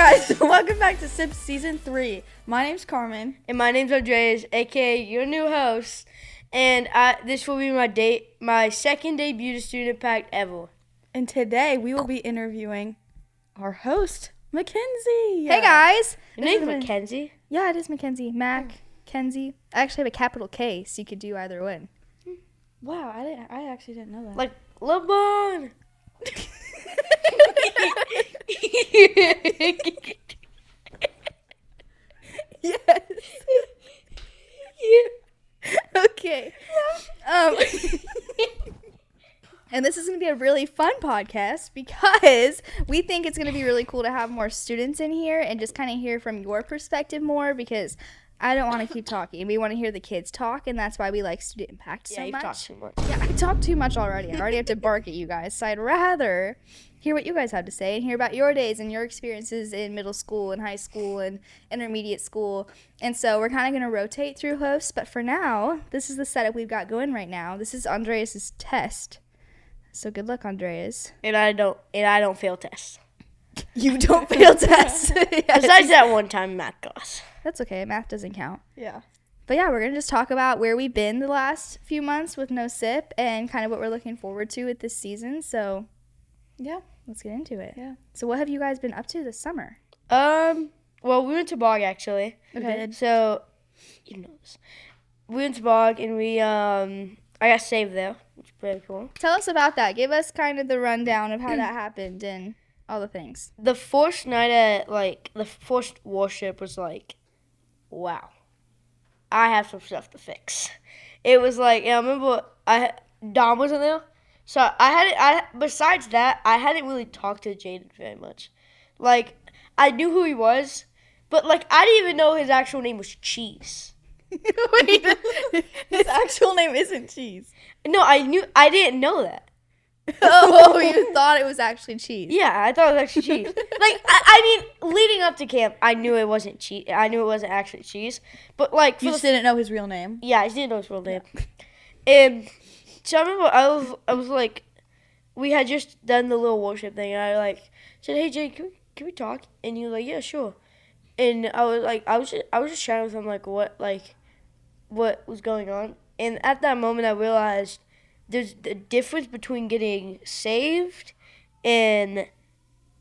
guys, welcome back to SIP Season 3. My name's Carmen. And my name's Andreas, aka your new host. And this will be my second debut to Student Impact ever. And today we will be interviewing our host, Mackenzie. Hey guys. Your name's Mackenzie? Yeah, it is Mackenzie. Kenzie. I actually have a capital K, so you could do either one. Wow, I actually didn't know that. Like LeBron. Yes. Yeah. Okay. And this is going to be a really fun podcast because we think it's going to be really cool to have more students in here and just kind of hear from your perspective more, because I don't want to keep talking. We want to hear the kids talk, and that's why we like Student Impact so you much. talk too much. Yeah, I talk too much already. I already have to bark at you guys. So I'd rather hear what you guys have to say and hear about your days and your experiences in middle school and high school and intermediate school. And so we're kind of going to rotate through hosts. But for now, this is the setup we've got going right now. This is Andreas' test. So good luck, Andreas. And I don't fail tests. You don't fail tests. Yes. Besides that one time math class. That's okay. Math doesn't count. Yeah. But yeah, we're going to just talk about where we've been the last few months with no SIP and kind of what we're looking forward to with this season. So Yeah. let's get into it. Yeah. So what have you guys been up to this summer? Well, we went to Bog actually. Okay. So, you know this. We went to Bog and I got saved there, which is pretty cool. Tell us about that. Give us kind of the rundown of how that happened and all the things. The first night at, the first worship was wow. I have some stuff to fix. It was I remember Dom wasn't there. So besides that, I hadn't really talked to Jaden very much. I knew who he was, but I didn't even know his actual name was Cheese. Wait, his actual name isn't Cheese. No, I didn't know that. Oh, you thought it was actually cheese. Yeah, I thought it was actually cheese. I mean, leading up to camp, I knew it wasn't cheese. I knew it wasn't actually cheese. But You just didn't know his real name. Yeah, I didn't know his real name. And so I remember I was we had just done the little worship thing, and I said, "Hey Jay, can we talk?" And he was like, "Yeah, sure." And I was just chatting with him what was going on. And at that moment, I realized there's a difference between getting saved and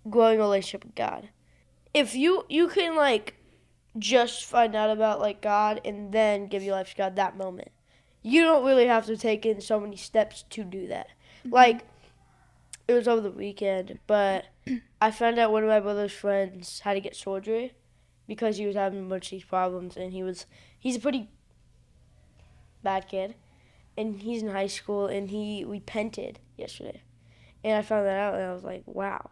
growing a relationship with God. If you can just find out about God and then give your life to God that moment, you don't really have to take in so many steps to do that. Mm-hmm. It was over the weekend, but I found out one of my brother's friends had to get surgery because he was having a bunch of these problems, and he's a pretty bad kid, and he's in high school, and we repented yesterday, and I found that out, and I was like, wow,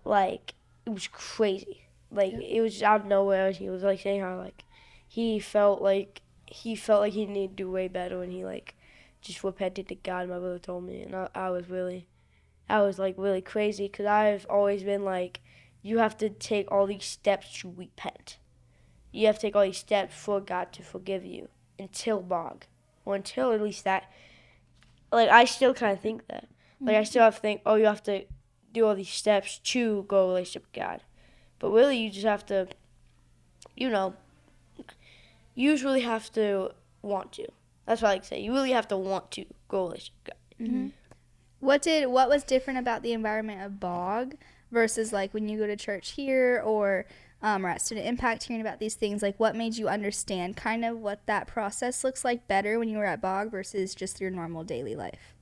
it was crazy, it was just out of nowhere. He was saying how he felt like he needed to do way better, and he just repented to God. My brother told me, and I was really crazy, because I've always been you have to take all these steps to repent. You have to take all these steps for God to forgive you until Bog, or until at least that. I still kind of think that. I still have to think, you have to do all these steps to go a relationship with God. But really, you just have to, you usually have to want to. That's what I like to say. You really have to want to go a relationship with God. Mm-hmm. What was different about the environment of Bog versus when you go to church here or at Student Impact hearing about these things? What made you understand kind of what that process looks like better when you were at Bog versus just your normal daily life?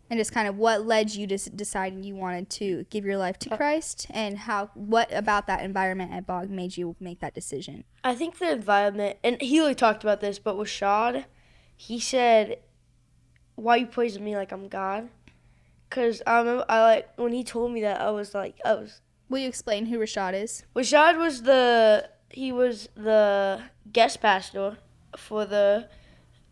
And just kind of what led you to deciding you wanted to give your life to Christ, and what about that environment at Bog made you make that decision? I think the environment, and he really talked about this, but with Shad, he said, "Why you praising me like I'm God?" Because I remember, when he told me that, I was. Will you explain who Rashad is? Rashad was the guest pastor for the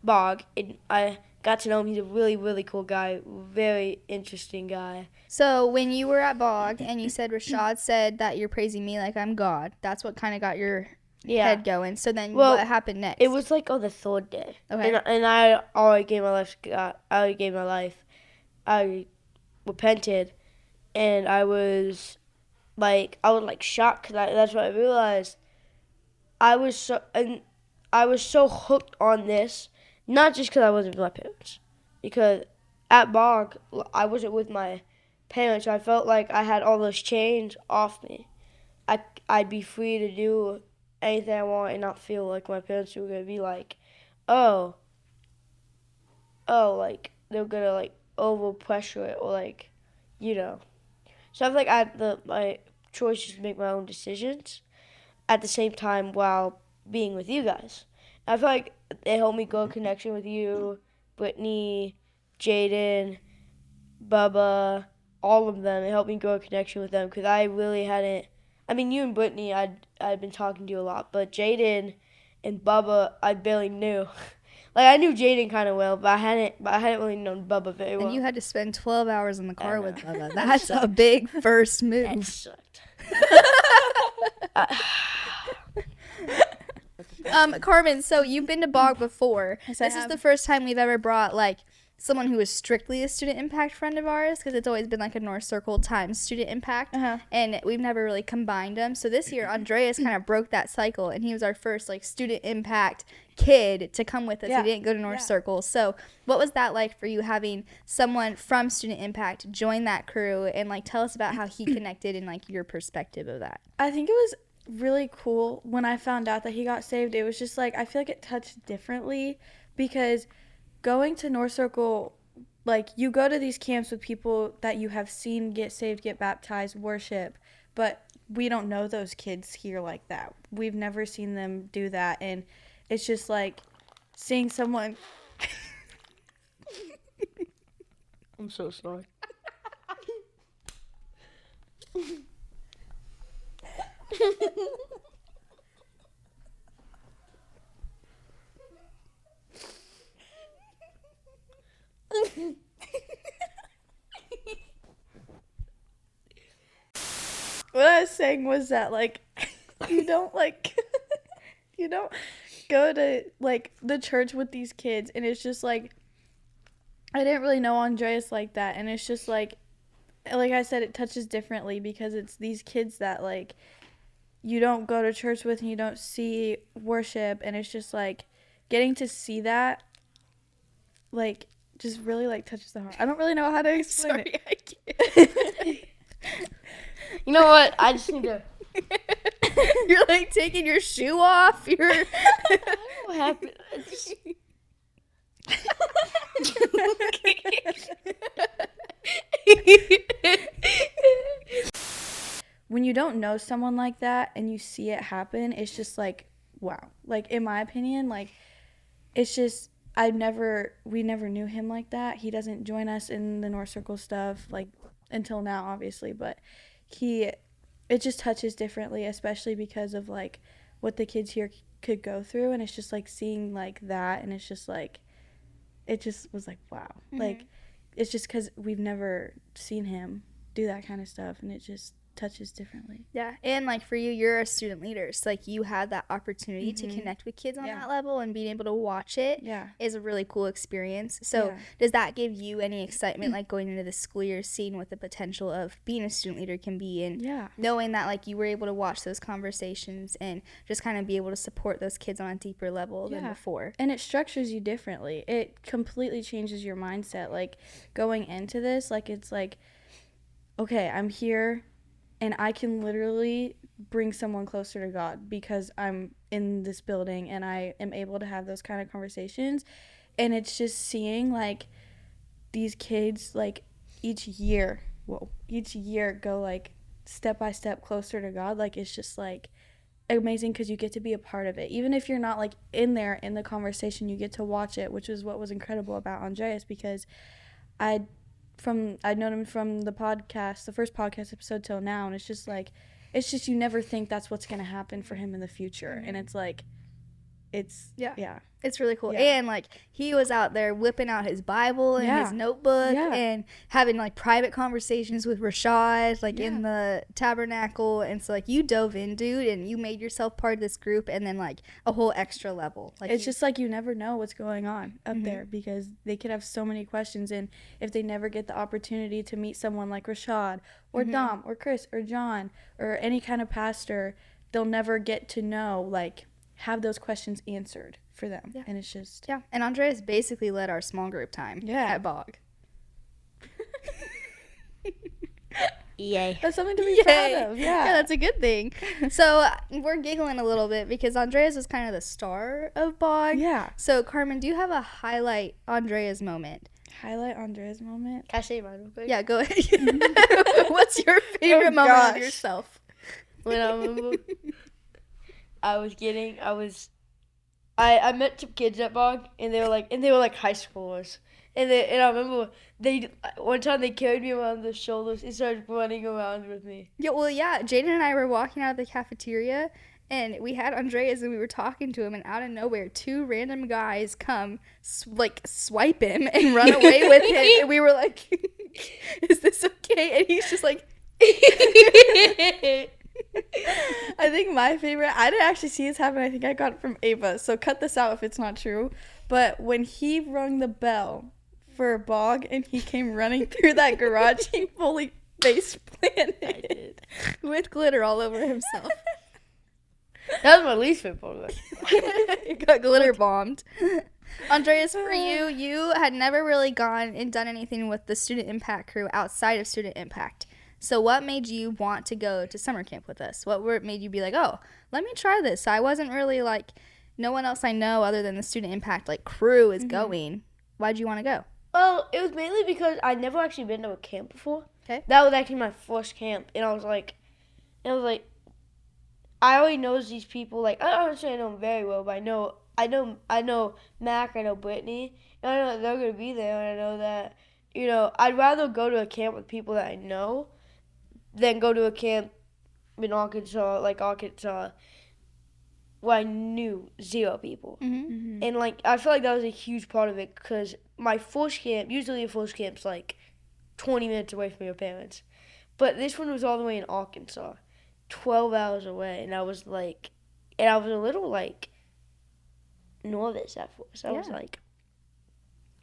Bog, and I got to know him. He's a really, really cool guy, very interesting guy. So when you were at Bog and you said Rashad said that you're praising me like I'm God, that's what kind of got your head going. So then what happened next? It was on the third day. Okay. And I already gave my life to God. I already gave my life. I repented, and I was like, I was, like, shocked because that's what I realized. I was so hooked on this, not just because I wasn't with my parents, because at Bog, I wasn't with my parents, so I felt like I had all those chains off me. I'd be free to do anything I want and not feel like my parents were gonna be like, oh, like they're gonna like over pressure it or like, you know. So I feel like I had my choices to make my own decisions at the same time while being with you guys. I feel like it helped me grow a connection with you, Brittany, Jaden, Bubba, all of them. It helped me grow a connection with them because I really hadn't. I mean, you and Brittany, I'd been talking to you a lot, but Jaden and Bubba, I barely knew. Like I knew Jaden kind of well, but I hadn't really known Bubba very well. And you had to spend 12 hours in the car with Bubba. That's a big first move. That sucked. Carmen, so you've been to Bog before. Yes, This is the first time we've ever brought like someone who is strictly a student impact friend of ours, because it's always been like a North Circle times student impact, and we've never really combined them. So this year, Andreas kind of broke that cycle, and he was our first like student impact kid to come with us. Yeah. He didn't go to North Circle. So what was that like for you, having someone from student impact join that crew, and like tell us about how he connected and like your perspective of that? I think it was really cool when I found out that he got saved. It was just like, I feel like it touched differently, because going to North Circle, like, you go to these camps with people that you have seen get saved, get baptized, worship, but we don't know those kids here like that. We've never seen them do that, and it's just like seeing someone. I'm so sorry. What I was saying was that, like, you don't, like, you don't go to, like, the church with these kids, and it's just, like, I didn't really know Andreas like that, and it's just, like I said, it touches differently, because it's these kids that, like, you don't go to church with, and you don't see worship, and it's just, like, getting to see that, like, just really, like, touches the heart. I don't really know how to explain it. I can't. You know what? I just need to. You're like taking your shoe off. You're. What happened? When you don't know someone like that and you see it happen, it's just like, wow. Like, in my opinion, like, it's just, we never knew him like that. He doesn't join us in the North Circle stuff, like, until now, obviously, but it just touches differently, especially because of, like, what the kids here could go through, and it's just, like, seeing, like, that, and it's just, like, it just was, like, wow. Mm-hmm. Like, it's just because we've never seen him do that kind of stuff, and it just touches differently. Yeah, and like for you, you're a student leader, so like you had that opportunity to connect with kids on that level, and being able to watch it is a really cool experience. So does that give you any excitement, like going into the school year, seeing what the potential of being a student leader can be, and knowing that like you were able to watch those conversations and just kind of be able to support those kids on a deeper level than before? And it structures you differently. It completely changes your mindset. Like, going into this, like, it's like, okay, I'm here, and I can literally bring someone closer to God because I'm in this building and I am able to have those kind of conversations. And it's just seeing, like, these kids, like, each year go, like, step by step closer to God. Like, it's just, like, amazing because you get to be a part of it. Even if you're not, like, in there in the conversation, you get to watch it, which is what was incredible about Andreas, because I'd known him from the podcast, the first podcast episode till now, and it's just you never think that's what's going to happen for him in the future. And it's like, yeah. It's really cool. Yeah. And like he was out there whipping out his Bible and Yeah. his notebook Yeah. and having like private conversations with Rashad like in the tabernacle. And so like you dove in, dude, and you made yourself part of this group and then like a whole extra level. Like It's just like you never know what's going on up Mhm. there because they could have so many questions, and if they never get the opportunity to meet someone like Rashad or Mhm. Dom or Chris or John or any kind of pastor, they'll never get to know, like, have those questions answered for them. Yeah. And it's just yeah. And Andreas basically led our small group time at Bog. Yay. that's something to be proud of. Yeah, that's a good thing. So we're giggling a little bit because Andreas was kind of the star of Bog. Yeah. So Carmen, do you have a highlight Andreas moment? Highlight Andrea's moment. Can I say mine real quick? Yeah, go ahead. What's your favorite moment of gosh. yourself? When I remember, I met some kids at Bog, and they were like high schoolers, and I remember one time they carried me around their shoulders and started running around with me. Yeah, well, yeah. Jaden and I were walking out of the cafeteria, and we had Andreas, and we were talking to him, and out of nowhere, two random guys come, swipe him and run away with him, and we were like, "Is this okay?" And he's just like. I think my favorite, I didn't actually see this happen. I think I got it from Ava, so cut this out if it's not true. But when he rung the bell for Bog and he came running through that garage, he fully face planted with glitter all over himself. That was my least favorite part. He got glitter bombed. Andreas, for you, you had never really gone and done anything with the Student Impact crew outside of Student Impact. So what made you want to go to summer camp with us? What made you be like, oh, let me try this? I wasn't really like, no one else I know other than the Student Impact like crew is going. Why'd you want to go? Well, it was mainly because I'd never actually been to a camp before. Okay. That was actually my first camp, and I was like, I already know these people. Like, I don't say I know them very well, but I know Mac, I know Brittany, and I know that they're gonna be there, and I know that, I'd rather go to a camp with people that I know than go to a camp in Arkansas, where I knew zero people. Mm-hmm. And, I feel like that was a huge part of it because my first camp, usually a first camp's, 20 minutes away from your parents. But this one was all the way in Arkansas, 12 hours away. And I was, a little, nervous at first. I was like,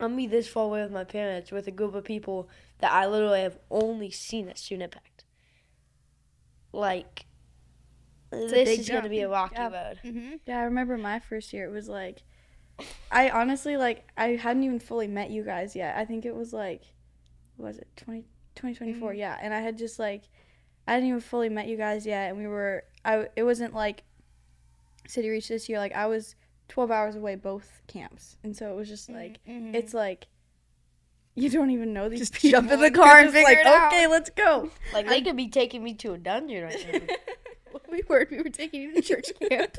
I'm going to be this far away with my parents with a group of people that I literally have only seen at Student Impact. This is going to be a rocky road. Mm-hmm. Yeah, I remember my first year. It was like, I honestly, I hadn't even fully met you guys yet. I think it was what was it, 2024? Mm-hmm. Yeah, and I had just I hadn't even fully met you guys yet, and it wasn't like City Reach this year. I was 12 hours away both camps, and so it was just it's you don't even know these people. Jump in the car and figure it out. Okay, let's go. They could be taking me to a dungeon right now. We were taking you to church camp.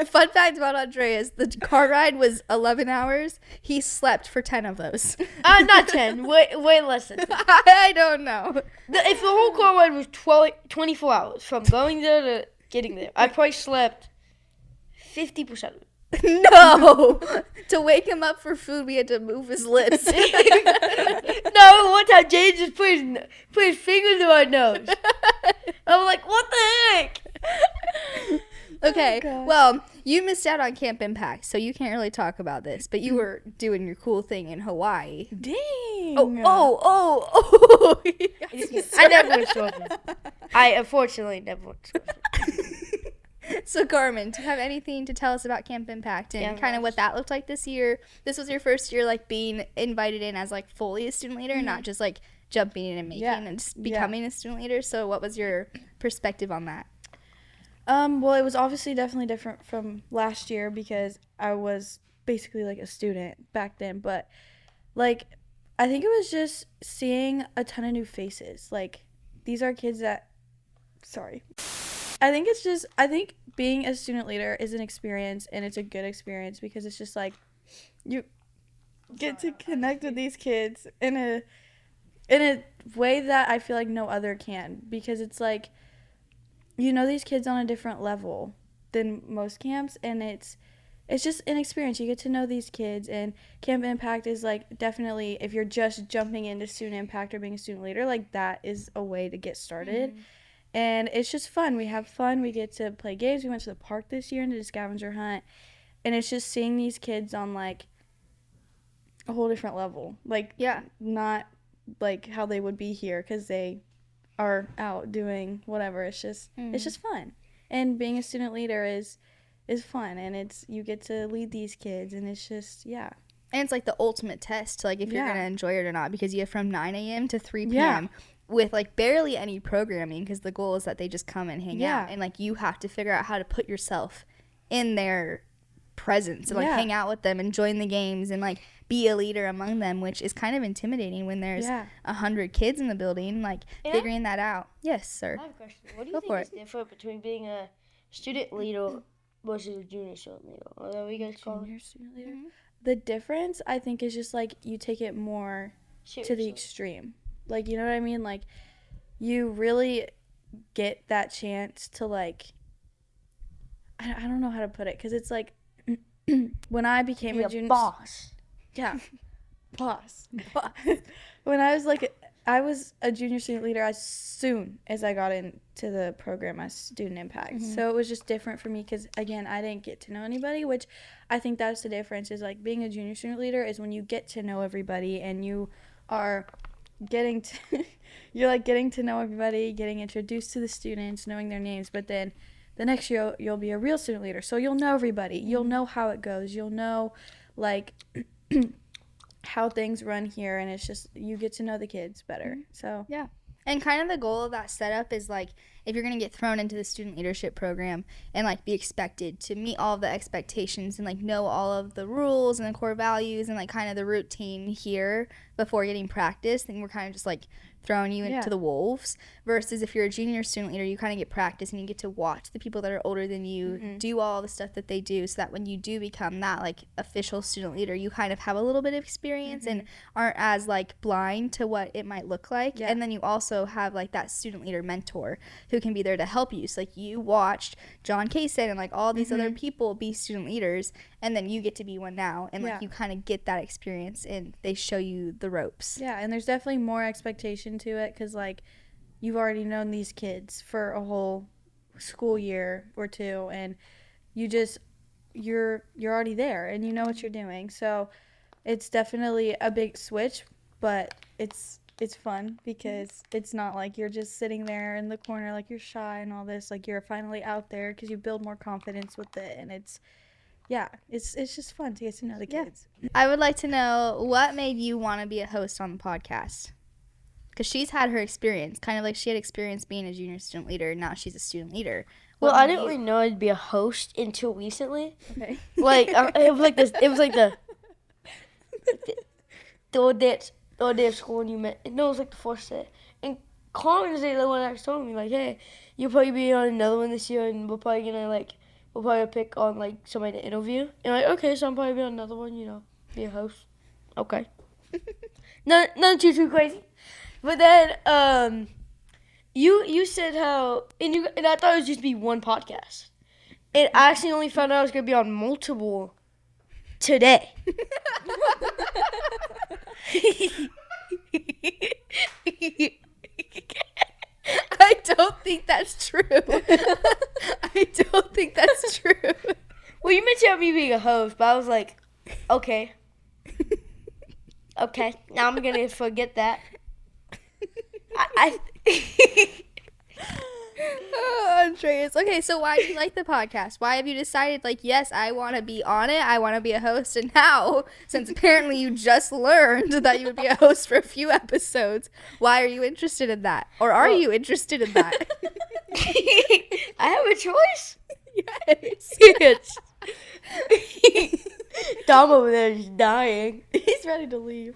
Fun fact about Andreas, the car ride was 11 hours. He slept for 10 of those. Not 10. Way less than 10. I don't know. If the whole car ride was 24 hours from going there to getting there, I probably slept 50% of it. No! To wake him up for food, we had to move his lips. No, one time Jay just put his fingers in my nose. I was like, what the heck? Okay, Oh, well, you missed out on Camp Impact, so you can't really talk about this, but you were doing your cool thing in Hawaii. Dang. Oh. I never went surfing. I unfortunately never went surfing. So, Carmen, do you have anything to tell us about Camp Impact and kind of what that looked like this year? This was your first year, being invited in as, fully a student leader, not just, jumping in and making and just becoming a student leader. So, what was your perspective on that? Well, it was obviously definitely different from last year because I was basically, a student back then. But, I think it was just seeing a ton of new faces. These are kids that... Sorry. I think being a student leader is an experience, and it's a good experience because it's just you get to connect with these kids in a way that I feel like no other can, because it's these kids on a different level than most camps, and it's just an experience. You get to know these kids, and Camp Impact is like definitely, if you're just jumping into student impact or being a student leader, like that is a way to get started. And it's just fun. We have fun. We get to play games. We went to the park this year and did a scavenger hunt, and it's just seeing these kids on like a whole different level. Like, not like how they would be here because they are out doing whatever. It's just fun. And being a student leader is fun, and it's, you get to lead these kids, and it's just, And it's like the ultimate test, like if you're going to enjoy it or not, because you have from 9 a.m. to 3 p.m. with like barely any programming, because the goal is that they just come and hang out, and like you have to figure out how to put yourself in their presence and like hang out with them and join the games and like be a leader among them, which is kind of intimidating when there's 100 kids in the building, like figuring that out. Yes, sir. I have a question. What do you think is different between being a student leader versus a junior student leader? Or that we guys call junior student leader. The difference, I think, is just like you take it more to the extreme. Like, you know what I mean? Like, you really get that chance to like, I don't know how to put it, because it's like when I became a junior boss. Boss. When I was a junior student leader as soon as I got into the program as student impact. So it was just different for me because, again, I didn't get to know anybody, which I think that's the difference, is like being a junior student leader is when you get to know everybody and you are getting to you're like getting to know everybody, getting introduced to the students, knowing their names. But then the next year you'll be a real student leader, so you'll know everybody. You'll know how it goes. You'll know like how things run here, and it's just, you get to know the kids better. So and kind of the goal of that setup is like, if you're going to get thrown into the student leadership program and like be expected to meet all of the expectations and like know all of the rules and the core values and like kind of the routine here before getting practice, then we're kind of just like throwing you into the wolves. Versus if you're a junior student leader, you kind of get practice and you get to watch the people that are older than you do all the stuff that they do, so that when you do become that like official student leader, you kind of have a little bit of experience and aren't as like blind to what it might look like. And then you also have like that student leader mentor who can be there to help you. So like you watched John Kaysen and like all these other people be student leaders, and then you get to be one now, and like you kind of get that experience and they show you the ropes. And there's definitely more expectation to it, because like you've already known these kids for a whole school year or two, and you're already there and you know what you're doing. So it's definitely a big switch, but it's fun because it's not like you're just sitting there in the corner like you're shy and all this. Like, you're finally out there because you build more confidence with it, and it's just fun to get to know the kids. I would like to know, what made you want to be a host on the podcast? Because she's had her experience, kind of like she had experience being a junior student leader, and now she's a student leader. Well, I didn't really know I'd be a host until recently. Okay. Like, it was like this. It was like the old day at school when you met. No, it was like the first day. And Colin was the one that told me, like, hey, you'll probably be on another one this year, and we'll probably pick on like somebody to interview. And I'm like, okay, so I'm probably be on another one, be a host. Okay. None too crazy. But then you said how, and I thought it would just be one podcast. And I actually only found out I was gonna be on multiple today. I don't think that's true. I don't think that's true. Well, you mentioned me being a host, but I was like, okay. Okay, now I'm gonna forget that. Andreas. Okay, so why do you like the podcast? Why have you decided, like, yes, I want to be on it, I want to be a host, and now, since apparently you just learned that you would be a host for a few episodes, why are you interested in that? Or are you interested in that? I have a choice? Yes. Tom over there is dying. He's ready to leave.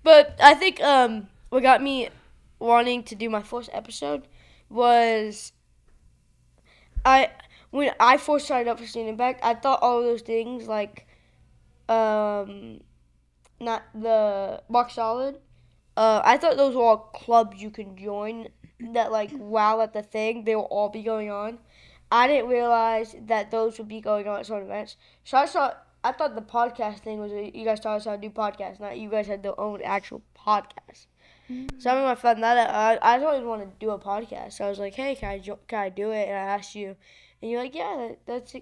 But I think what got me wanting to do my first episode was when I first signed up for Student Impact, I thought all of those things, like not the Rock Solid, I thought those were all clubs you can join that, like, while at the thing they will all be going on. I didn't realize that those would be going on at some events. So I thought the podcast thing was you guys taught us how to do podcasts, not you guys had their own actual podcast. So I remember I found that out. I don't even want to do a podcast. So I was like, hey, can I do it? And I asked you, and you're like, yeah, that's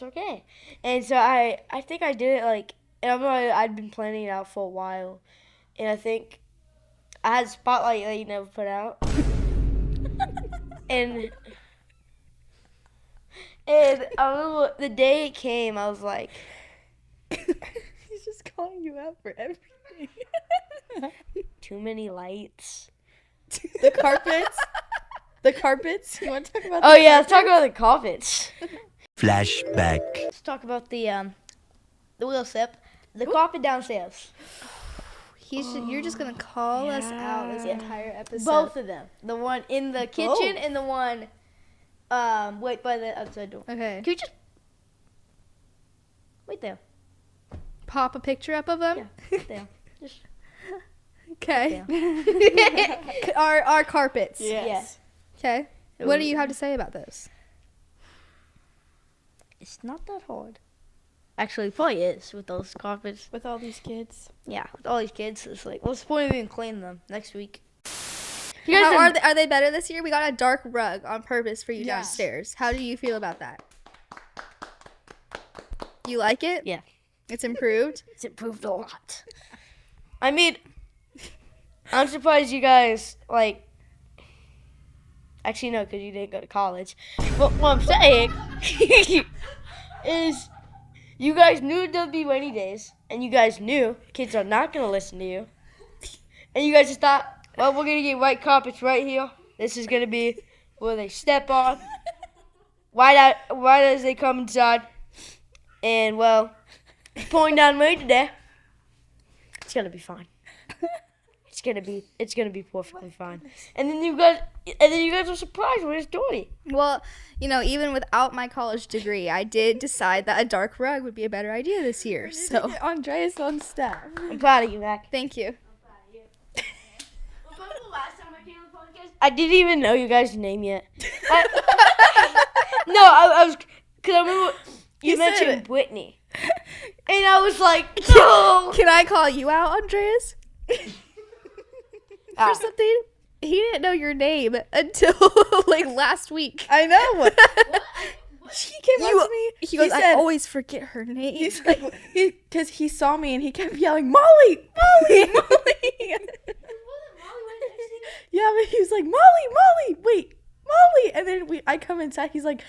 okay. And so I think I did it like, and I remember I'd been planning it out for a while, and I think I had Spotlight that you never put out, and I remember the day it came, I was like, He's just calling you out for everything. too many lights. The carpets. The carpets. You want to talk about? Oh yeah, let's talk about the carpets. Flashback. Let's talk about the wheel sip. The carpet downstairs. You're just gonna call us out this entire episode. Both of them. The one in the kitchen and the one wait by the outside door. Okay. Can you just wait there? Pop a picture up of them. Yeah, right there. Just Okay. Our carpets. Yes. Okay. What do you have to say about those? It's not that hard. Actually, it probably is with those carpets. With all these kids. Yeah, with all these kids, it's like, what's the point of even cleaning them next week? Are they better this year? We got a dark rug on purpose for you Yeah. downstairs. How do you feel about that? You like it? Yeah. It's improved? It's improved a lot. I mean, I'm surprised you guys, like, actually, no, because you didn't go to college. But what I'm saying is you guys knew there'd be rainy days, and you guys knew kids are not going to listen to you. And you guys just thought, well, we're going to get white carpets right here. This is going to be where they step on. Right as they come inside. And, well, it's pouring down rain today. It's going to be fine. It's gonna be perfectly fine. And then you guys are surprised with his story. Well, even without my college degree, I did decide that a dark rug would be a better idea this year. So Andreas on staff. I'm proud of you, Mac. thank you. Remember the last time I came on the podcast? I didn't even know you guys' name yet. I was, because I remember you mentioned Brittany. And I was like, no. Can I call you out, Andreas? For something? He didn't know your name until like last week. I know. He came up to me. He goes, said, I always forget her name. He's like, because he saw me and he kept yelling, Molly, Molly, Molly. Yeah, but he was like, Molly, wait, Molly. And then I come inside. He's like,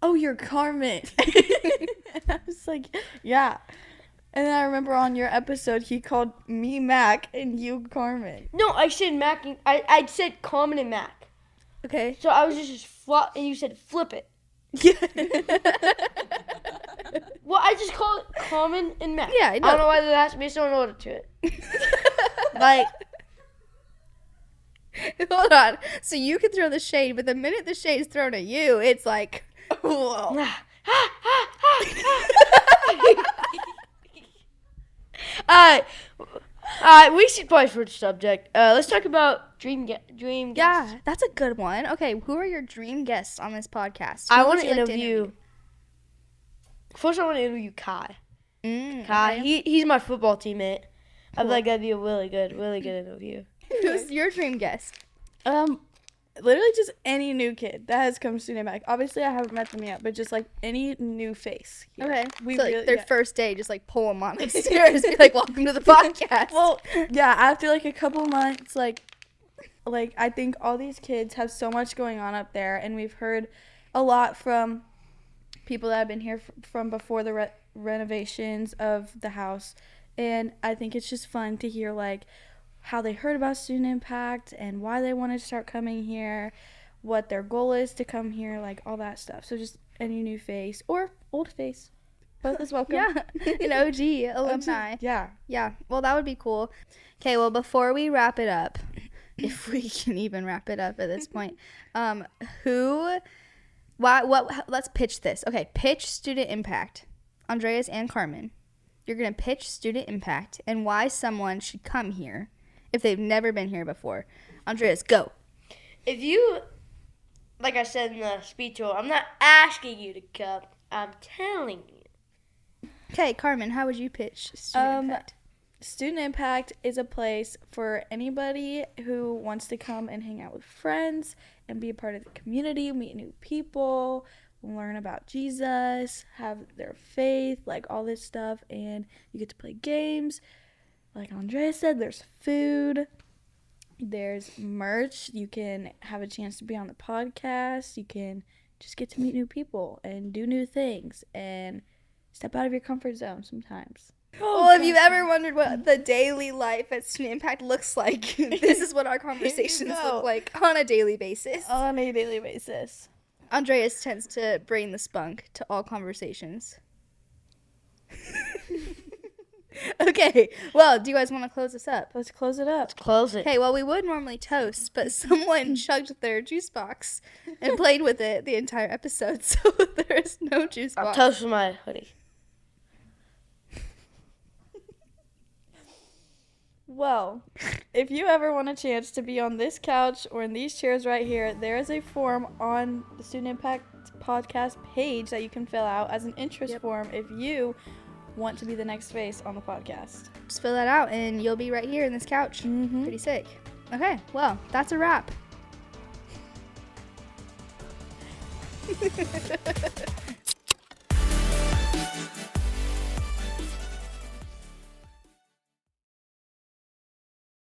oh, you're Carmen. And I was like, yeah. And then I remember on your episode, he called me Mac and you Carmen. No, I said Mac. I said Carmen and Mac. Okay. So I was just flop, and you said flip it. Yeah. Well, I just call it Carmen and Mac. Yeah, I I don't know why there has to be some order to it. Like, Hold on. So you can throw the shade, but the minute the shade's thrown at you, it's like, whoa. Alright, we should probably switch subject. Let's talk about dream guests. Yeah, that's a good one. Okay, who are your dream guests on this podcast? I Who want would to you like interview. First, I want to interview Kai. Kai, Okay. he's my football teammate. I Cool. feel like that'd be a really good interview. Who's your dream guest? Literally just any new kid that has come to Student Back. Obviously, I haven't met them yet, but just like any new face. here. Okay. We So like, really- their yeah. first day, just like pull them on the stairs, be like, welcome to the podcast. Well, yeah, after like a couple months, like I think all these kids have so much going on up there, and we've heard a lot from people that have been here from before the renovations of the house, and I think it's just fun to hear like how they heard about Student Impact and why they wanted to start coming here, what their goal is to come here, like all that stuff. So just any new face or old face, both is welcome. yeah, an OG alumni. Yeah. Yeah, well, that would be cool. Okay, well, before we wrap it up, if we can even wrap it up at this point, let's pitch this. Okay, pitch Student Impact. Andreas and Carmen, you're going to pitch Student Impact and why someone should come here if they've never been here before. Andreas, go. If you like I said in the speech, I'm not asking you to come. I'm telling you. Okay, Carmen, how would you pitch Student Impact? Student Impact is a place for anybody who wants to come and hang out with friends and be a part of the community, meet new people, learn about Jesus, have their faith, like all this stuff, and you get to play games. Like Andreas said, there's food, there's merch, you can have a chance to be on the podcast, you can just get to meet new people and do new things and step out of your comfort zone sometimes. Well, if you've ever wondered what the daily life at Student Impact looks like, this is what our conversations look like on a daily basis. On a daily basis. Andreas tends to bring the spunk to all conversations. Okay, well, do you guys want to close this up? Let's close it up. Close it. Okay, well, we would normally toast, but someone chugged their juice box and played with it the entire episode, so there is no juice I'll box. toast with my hoodie. Well, if you ever want a chance to be on this couch or in these chairs right here, there is a form on the Student Impact podcast page that you can fill out as an interest form if you want to be the next face on the podcast. Just fill that out, and you'll be right here in this couch. Mm-hmm. Pretty sick. Okay, well, that's a wrap.